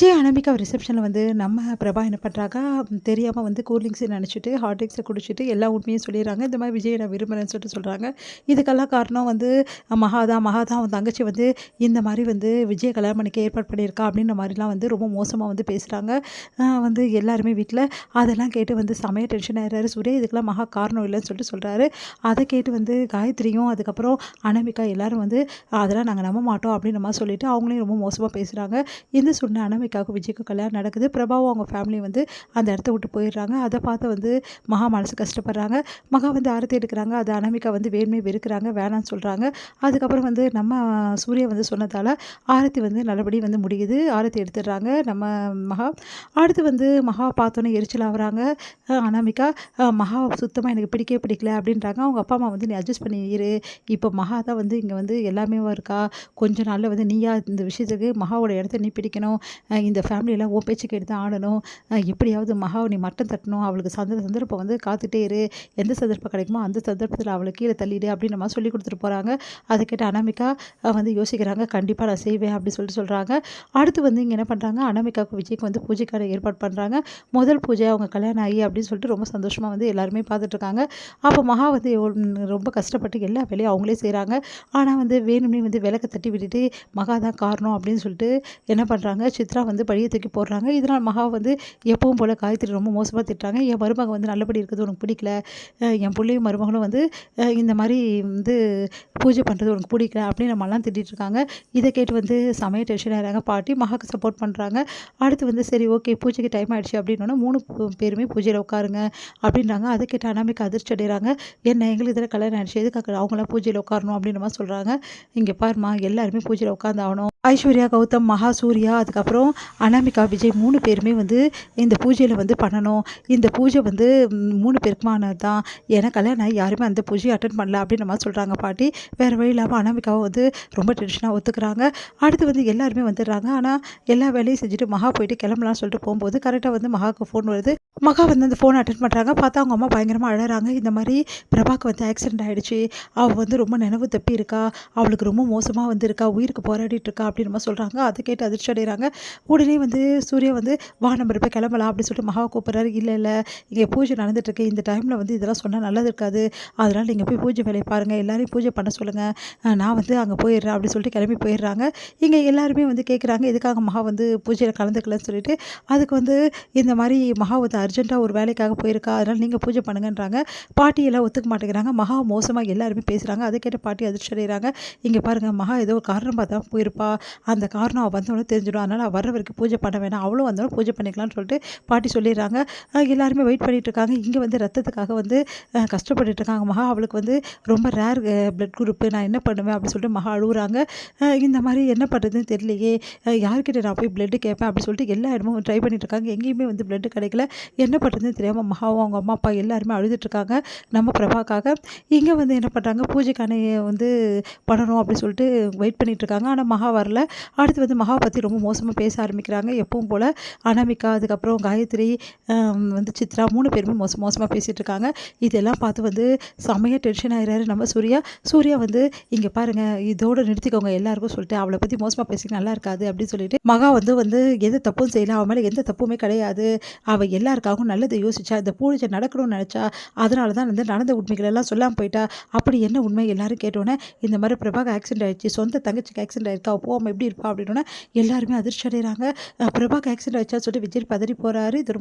விஜய், அனமிகா ரிசப்ஷனில வந்து நம்ம பிரபா என்ன பண்றாங்க, தெரியாம வந்து கூல் ட்ரிங்க்ஸ் நெனச்சுட்டு, ஹாட் ட்ரிங்க்ஸ குடிச்சிட்டு எல்லா உண்மையும் சொல்லிர்றாங்க. இந்த மாரி விஜய நான் விரும்புறேன்னு சொல்லிட்டு சொல்றாங்க. இதுக்கெல்லாம் காரணம் வந்து மகா தான் அவன் தங்கச்சி வந்து இந்த மாரி வந்து விஜய கல்யாணம் பண்ணிக்க ஏற்பாடு பண்ணியிருக்கா அப்படின்ற மாரிலாம் வந்து ரொம்ப மோசமா வந்து பேசுறாங்க. வந்து எல்லாருமே வீட்ல அதெல்லாம் கேட்டு வந்து செமையா டென்ஷன் ஆயிடுறாரு சூர்யா. இதுக்கெல்லாம் மகா காரணம் இல்லன்னு சொல்லிட்டு சொல்றாரு. அத கேட்டு வந்து காயத்ரியும், அதுக்கப்புறம் அனமிகா எல்லாரும் வந்து அதெல்லாம் நாங்க நம்ப மாட்டோம் அப்படின்ற மாரி சொல்லிட்டு அவங்களையும் ரொம்ப மோசமா பேசுறாங்க. இந்த சூழ்நிலை அனமிகாவுக்கும் விஜய்க்கும் கல்யாணம் நடக்குது. பிரபாவும் அவங்க ஃபேமிலி வந்து அந்த இடத்த விட்டு போயிடுறாங்க. அதை பார்த்து வந்து மகா மனசு கஷ்டப்படுறாங்க. மகா வந்து ஆரத்தி எடுக்கிறாங்க. அது அனமிகா வந்து வேணுமே வெறுக்கிறாங்க, வேணான்னு சொல்கிறாங்க. அதுக்கப்புறம் வந்து நம்ம சூர்யா வந்து சொன்னதால் ஆரத்தி வந்து நல்லபடி வந்து முடியுது. ஆரத்தி எடுத்துடுறாங்க நம்ம மகா. அடுத்து வந்து மகாவை பார்த்தோன்னே எரிச்சல் ஆகுறாங்க அனாமிகா. மகாவை சுத்தமாக எனக்கு பிடிக்கவே பிடிக்கல அப்படின்றாங்க. அவங்க அப்பா அம்மா வந்து நீ அட்ஜஸ்ட் பண்ணி இரு. இப்போ மகா தான் வந்து இங்கே வந்து எல்லாமே இருக்கா. கொஞ்ச நாளில் வந்து நீயா இந்த விஷயத்துக்கு மகாவோட இடத்த நீ பிடிக்கணும். இந்த ஃபேமிலியெல்லாம் உன் பேச்சு கேட்டு தான் ஆடணும். எப்படியாவது மகாவை நீ மட்டம் தட்டணும். அவளுக்கு சந்தர்ப்பம் வந்து காத்துட்டே இரு. எந்த சந்தர்ப்பம் கிடைக்குமோ அந்த சந்தர்ப்பத்தில் அவளை கீழே தள்ளிடு அப்படின்ற மாதிரி சொல்லி கொடுத்துட்டு போகிறாங்க. அதை கேட்டு அனாமிகா வந்து யோசிக்கிறாங்க. கண்டிப்பாக நான் செய்வேன் அப்படின்னு சொல்லிட்டு சொல்கிறாங்க. அடுத்து வந்து இங்கே என்ன பண்ணுறாங்க, அனாமிகாவுக்கு விஜய்க்கு வந்து பூஜைக்கான ஏற்பாடு பண்ணுறாங்க. முதல் பூஜை அவங்க கல்யாணம் ஆகி அப்படின்னு சொல்லிட்டு ரொம்ப சந்தோஷமாக வந்து எல்லாருமே பார்த்துட்ருக்காங்க. அப்போ மகா வந்து ரொம்ப கஷ்டப்பட்டு எல்லா வேலையும் அவங்களே செய்கிறாங்க. ஆனால் வந்து வேணும்னே வந்து விளக்க தட்டி விட்டுட்டு மகா தான் காரணம் அப்படின்னு சொல்லிட்டு என்ன பண்ணுறாங்க, சித்ரா வந்து பழிய தூக்கி போடுறாங்க. இதனால் மகா வந்து எப்பவும் போல் காயத்ரி ரொம்ப மோசமாக திட்டுறாங்க. என் மருமக வந்து நல்லபடி இருக்கிறது உனக்கு பிடிக்கல, என் பிள்ளையும் மருமகளும் வந்து இந்த மாதிரி வந்து பூஜை பண்ணுறது உனக்கு பிடிக்கல அப்படின்னு நம்மலாம் திட்டிகிட்டு இருக்காங்க. இதை கேட்டு வந்து செமைய டென்ஷன் ஆகிறாங்க பாட்டி. மகாக்கு சப்போர்ட் பண்ணுறாங்க. அடுத்து வந்து சரி ஓகே பூஜைக்கு டைம் ஆகிடுச்சு அப்படின்னோன்னா 3 பேருமே பூஜையில் உட்காருங்க அப்படின்றாங்க. அதை கேட்டு அனாமிகா அதிர்ச்சி அடைகிறாங்க. என்ன எங்களுக்கு இதில் கல்யாணம் ஆகிடுச்சு, எதுக்காக அவங்களாம் பூஜையில் உட்காரணும் அப்படின்ற மாதிரி சொல்கிறாங்க. இங்கே பாருமா எல்லாருமே பூஜையில் உட்காந்து ஆகணும். ஐஸ்வர்யா, கௌதம், மகா, சூர்யா, அதுக்கப்புறம் அனாமிகா, விஜய் 3 பேருமே வந்து இந்த பூஜையில் வந்து பண்ணணும். இந்த பூஜை வந்து 3 பேருக்குமானது தான். ஏன்னா கல்யாணம் ஆகி யாருமே அந்த பூஜையை அட்டன் பண்ணல அப்படின்ற மாதிரி சொல்கிறாங்க பாட்டி. வேறு வழி இல்லாமல் அனாமிகாவை வந்து ரொம்ப டென்ஷனாக ஒத்துக்கிறாங்க. அடுத்து வந்து எல்லாருமே வந்துடுறாங்க. ஆனால் எல்லா வேலையும் செஞ்சுட்டு மகா போயிட்டு கிளம்பலாம்னு சொல்லிட்டு போகும்போது கரெக்டாக வந்து மகாவுக்கு ஃபோன் வருது. மகா வந்து அந்த ஃபோனை அட்டன் பண்ணுறாங்க. பார்த்தா அவங்க அம்மா பயங்கரமாக அழறாங்க. இந்த மாதிரி பிரபாக்கு வந்து ஆக்சிடென்ட் ஆகிடுச்சு, அவள் வந்து ரொம்ப நினைவு தப்பி இருக்கா, அவளுக்கு ரொம்ப மோசமாக வந்து இருக்கா, உயிருக்கு போராடிட்டு இருக்கா அப்படின்னு மாதிரி சொல்கிறாங்க. அதை கேட்டு அதிர்ச்சி அடைகிறாங்க. உடனே வந்து சூர்யா வந்து வா நம்ம போய் கிளம்பலாம் அப்படின்னு சொல்லிட்டு மகாவை கூப்பிட்றாரு. இல்லை இங்கே பூஜை நடந்துட்டுருக்கு, இந்த டைமில் வந்து இதெல்லாம் சொன்னால் நல்லது இருக்காது, அதனால் நீங்கள் போய் பூஜை வேலையை பாருங்கள், எல்லாரையும் பூஜை பண்ண சொல்லுங்கள், நான் வந்து அங்கே போயிடுறேன் அப்படின்னு சொல்லிட்டு கிளம்பி போயிடுறாங்க. இங்கே எல்லாருமே வந்து கேட்குறாங்க எதுக்காக மகா வந்து பூஜையில் கலந்துக்கலன்னு சொல்லிட்டு. அதுக்கு வந்து இந்த மாதிரி மகா வந்து அர்ஜென்ட்டாக ஒரு வேலைக்காக போயிருக்கா, அதனால் நீங்கள் பூஜை பண்ணுங்கன்றாங்க. பாட்டியெல்லாம் ஒத்துக்க மாட்டேங்கிறாங்க. மகா மோசமாக எல்லாருமே பேசுகிறாங்க. அதை கேட்ட பாட்டி அதிர்ச்சி அடைகிறாங்க. இங்கே பாருங்கள் மகா ஏதோ ஒரு காரணம் பார்த்தா போயிருப்பா, அந்த காரணம் அவள் வந்தவொடனே தெரிஞ்சிடும், அதனால் அவள் வர்ற வரைக்கும் பூஜை பண்ண வேணாம், அவளும் வந்தவொடனே பூஜை பண்ணிக்கலாம்னு சொல்லிட்டு பாட்டி சொல்லிடுறாங்க. எல்லாருமே வெயிட் பண்ணிட்டு இருக்காங்க. இங்கே வந்து ரத்தத்துக்காக வந்து கஷ்டப்பட்டுட்டு இருக்காங்க மகா. அவளுக்கு வந்து ரொம்ப ரேர் பிளட் குரூப்பு, நான் என்ன பண்ணுவேன் அப்படின்னு சொல்லிட்டு மகா அழுகுறாங்க. இந்த மாதிரி என்ன பண்ணுறதுன்னு தெரியலையே, யார்கிட்ட நான் போய் பிளட்டு கேட்பேன் அப்படின்னு சொல்லிட்டு எல்லா இடமும் ட்ரை பண்ணிட்டு இருக்காங்க. எங்கேயுமே வந்து பிளட்டு கிடைக்கல. என்ன பண்ணுறதுன்னு தெரியாமல் மகாவும் அவங்க அம்மா அப்பா எல்லாருமே அழுதுட்ருக்காங்க நம்ம பிரபாக்காக. இங்கே வந்து என்ன பண்ணுறாங்க, பூஜைக்கான வந்து பண்ணணும் அப்படின்னு சொல்லிட்டு வெயிட் பண்ணிட்டு இருக்காங்க. ஆனால் மகா வரல. அடுத்து வந்து மகாவை பற்றி ரொம்ப மோசமாக பேச ஆரம்பிக்கிறாங்க. எப்பவும் போல் அனாமிகா, அதுக்கப்புறம் காயத்ரி, வந்து சித்ரா 3 பேருமே மோசமாக பேசிகிட்டு இருக்காங்க. இதெல்லாம் பார்த்து வந்து செம்மையாக டென்ஷன் ஆகிறாரு நம்ம சூர்யா. சூர்யா வந்து இங்கே பாருங்கள் இதோடு நிறுத்திக்கோங்க எல்லாருக்கும் சொல்லிட்டு, அவளை பற்றி மோசமாக பேசி நல்லா இருக்காது அப்படின்னு சொல்லிட்டு மகா வந்து எந்த தப்பும் செய்யலாம், அவன் மேலே எந்த தப்புமே கிடையாது, அவள் எல்லாருக்காகவும் நல்லதை யோசிச்சா, இந்த பூஜை நடக்கணும்னு நினச்சா, அதனால தான் வந்து நடந்த உண்மைகள் எல்லாம் சொல்லாமல் போயிட்டா. அப்படி என்ன உண்மை எல்லாரும் கேட்டோன்னே, இந்த மாதிரி பிரபாக்கு ஆக்சிடென்ட் ஆகிடுச்சு, சொந்த தங்கச்சிக்கு ஆக்சிடென்ட் ஆகிருக்கா, போகாமல் எப்படி இருப்பா அப்படின்னோன்னே எல்லாருமே அதிர்ச்சி அடைகிறாங்க. பிரபாக்கு ஆக்சிடென்ட் ஆகிடுச்சா சொல்லிட்டு விஜய் பதறி போகிறாரு. இது